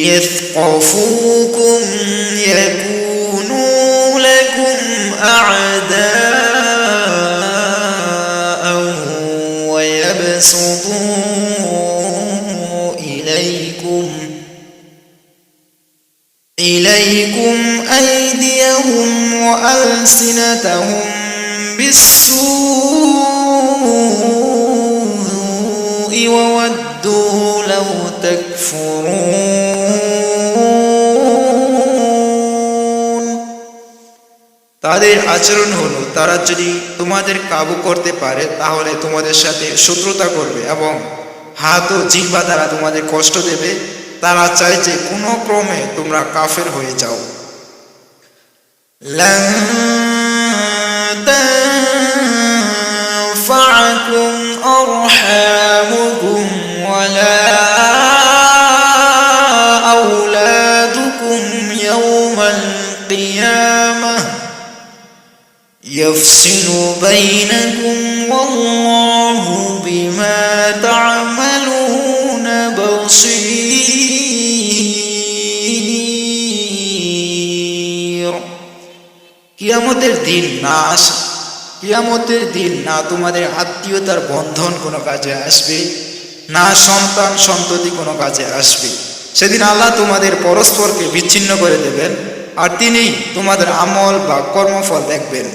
يثقفوكم يكونوا لكم أعداء ويبسطوا إليكم أيديهم وألسنتهم بالسوء وودوا لو تكفرون তাদের আচরণ হলো তারা যদি তোমাদের কাবু করতে পারে তাহলে তোমাদের সাথে শত্রুতা করবে এবং হাত ও জিহ্বা দ্বারা তোমাদের কষ্ট দেবে। তারা চায় যে কোনো ক্রমে তোমরা কাফের হয়ে যাও। لن تنفعكم أرحامكم ولا أولادكم يوم القيامة يفصل بينكم والله بما تعملون بصير। কিয়ামতের দিন না তোমাদের আত্মীয়তার বন্ধন কোনো কাজে আসবে, না সন্তান সন্ততি কোনো কাজে আসবে। সেদিন আল্লাহ তোমাদের পরস্পরকে বিচ্ছিন্ন করে দেবেন আর তিনি তোমাদের আমল বা কর্মফল দেখবেন।